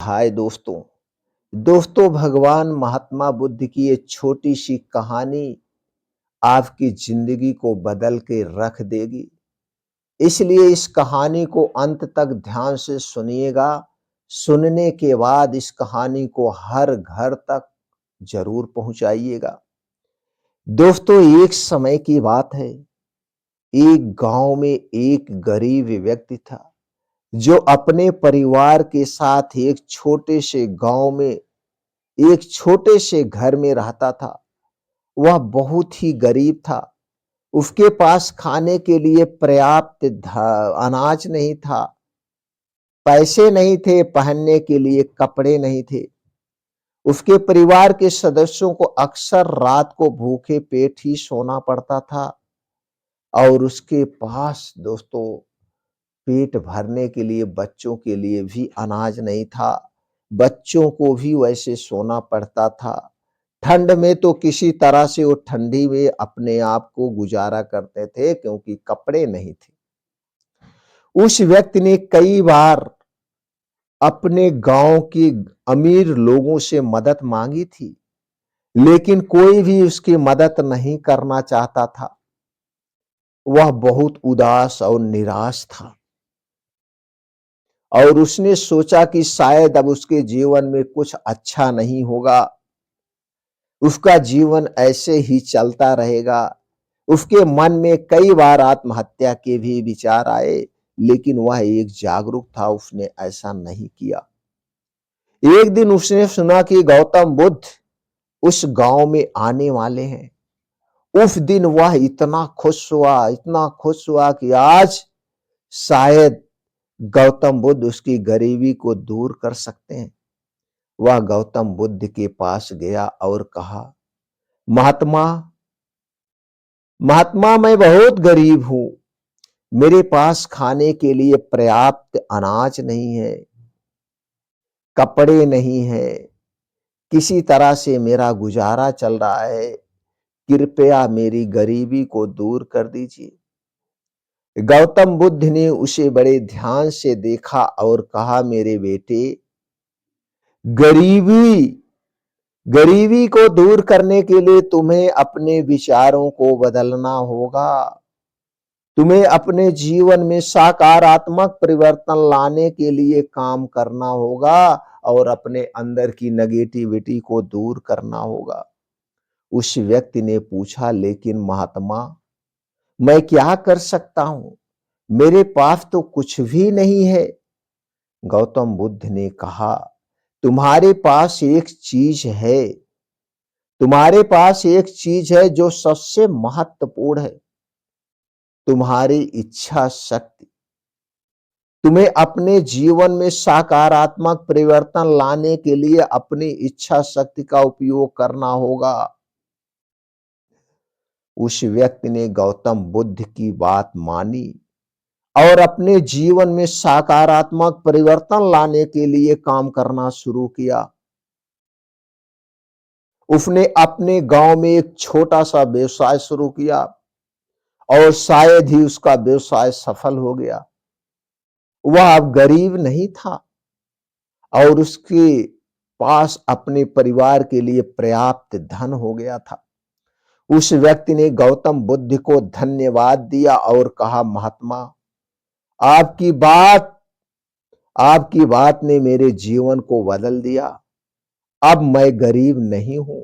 हाय दोस्तों। भगवान महात्मा बुद्ध की ये छोटी सी कहानी आपकी जिंदगी को बदल के रख देगी। इसलिए इस कहानी को अंत तक ध्यान से सुनिएगा। सुनने के बाद इस कहानी को हर घर तक जरूर पहुंचाइएगा। दोस्तों, एक समय की बात है। एक गांव में एक गरीब व्यक्ति था जो अपने परिवार के साथ एक छोटे से गांव में एक छोटे से घर में रहता था। वह बहुत ही गरीब था। उसके पास खाने के लिए पर्याप्त अनाज नहीं था, पैसे नहीं थे, पहनने के लिए कपड़े नहीं थे। उसके परिवार के सदस्यों को अक्सर रात को भूखे पेट ही सोना पड़ता था और उसके पास दोस्तों पेट भरने के लिए बच्चों के लिए भी अनाज नहीं था। बच्चों को भी वैसे सोना पड़ता था। ठंड में तो किसी तरह से वो ठंडी में अपने आप को गुजारा करते थे क्योंकि कपड़े नहीं थे। उस व्यक्ति ने कई बार अपने गांव के अमीर लोगों से मदद मांगी थी, लेकिन कोई भी उसकी मदद नहीं करना चाहता था। वह बहुत उदास और निराश था और उसने सोचा कि शायद अब उसके जीवन में कुछ अच्छा नहीं होगा। उसका जीवन ऐसे ही चलता रहेगा। उसके मन में कई बार आत्महत्या के भी विचार आए, लेकिन वह एक जागरूक था, उसने ऐसा नहीं किया। एक दिन उसने सुना कि गौतम बुद्ध उस गांव में आने वाले हैं। उस दिन वह इतना खुश हुआ कि आज शायद गौतम बुद्ध उसकी गरीबी को दूर कर सकते हैं। वह गौतम बुद्ध के पास गया और कहा, महात्मा महात्मा मैं बहुत गरीब हूं। मेरे पास खाने के लिए पर्याप्त अनाज नहीं है, कपड़े नहीं है, किसी तरह से मेरा गुजारा चल रहा है। कृपया मेरी गरीबी को दूर कर दीजिए। गौतम बुद्ध ने उसे बड़े ध्यान से देखा और कहा, मेरे बेटे, गरीबी गरीबी को दूर करने के लिए तुम्हें अपने विचारों को बदलना होगा। तुम्हें अपने जीवन में सकारात्मक परिवर्तन लाने के लिए काम करना होगा और अपने अंदर की नेगेटिविटी को दूर करना होगा। उस व्यक्ति ने पूछा, लेकिन महात्मा मैं क्या कर सकता हूं? मेरे पास तो कुछ भी नहीं है। गौतम बुद्ध ने कहा, तुम्हारे पास एक चीज है। तुम्हारे पास एक चीज है जो सबसे महत्वपूर्ण है, तुम्हारी इच्छा शक्ति। तुम्हें अपने जीवन में सकारात्मक परिवर्तन लाने के लिए अपनी इच्छा शक्ति का उपयोग करना होगा। उस व्यक्ति ने गौतम बुद्ध की बात मानी और अपने जीवन में सकारात्मक परिवर्तन लाने के लिए काम करना शुरू किया। उसने अपने गांव में एक छोटा सा व्यवसाय शुरू किया और शायद ही उसका व्यवसाय सफल हो गया। वह अब गरीब नहीं था और उसके पास अपने परिवार के लिए पर्याप्त धन हो गया था। उस व्यक्ति ने गौतम बुद्ध को धन्यवाद दिया और कहा, महात्मा आपकी बात आपकी बात ने मेरे जीवन को बदल दिया। अब मैं गरीब नहीं हूं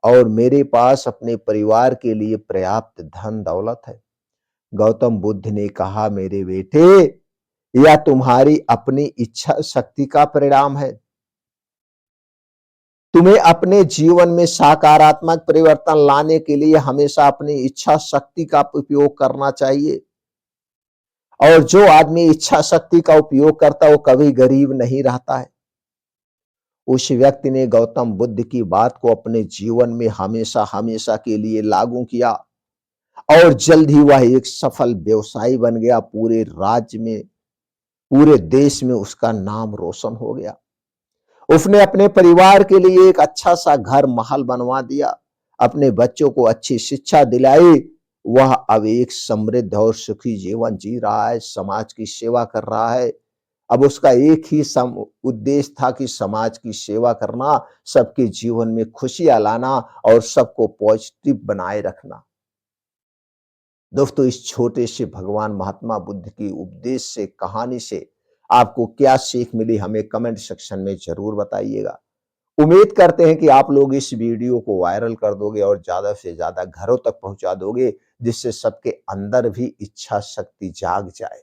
और मेरे पास अपने परिवार के लिए पर्याप्त धन दौलत है। गौतम बुद्ध ने कहा, मेरे बेटे, यह तुम्हारी अपनी इच्छा शक्ति का परिणाम है। तुम्हें अपने जीवन में सकारात्मक परिवर्तन लाने के लिए हमेशा अपनी इच्छा शक्ति का उपयोग करना चाहिए। और जो आदमी इच्छा शक्ति का उपयोग करता है वो कभी गरीब नहीं रहता है। उस व्यक्ति ने गौतम बुद्ध की बात को अपने जीवन में हमेशा हमेशा के लिए लागू किया और जल्द ही वह एक सफल व्यवसायी बन गया। पूरे राज्य में, पूरे देश में उसका नाम रोशन हो गया। उसने अपने परिवार के लिए एक अच्छा सा घर महल बनवा दिया, अपने बच्चों को अच्छी शिक्षा दिलाई। वह अब एक समृद्ध और सुखी जीवन जी रहा है, समाज की सेवा कर रहा है अब उसका एक ही उद्देश्य था कि समाज की सेवा करना, सबके जीवन में खुशियां लाना और सबको पॉजिटिव बनाए रखना। दोस्तों, इस छोटे से भगवान महात्मा बुद्ध की उपदेश से, कहानी से आपको क्या सीख मिली, हमें कमेंट सेक्शन में जरूर बताइएगा। उम्मीद करते हैं कि आप लोग इस वीडियो को वायरल कर दोगे और ज्यादा से ज्यादा घरों तक पहुंचा दोगे, जिससे सबके अंदर भी इच्छा शक्ति जाग जाए।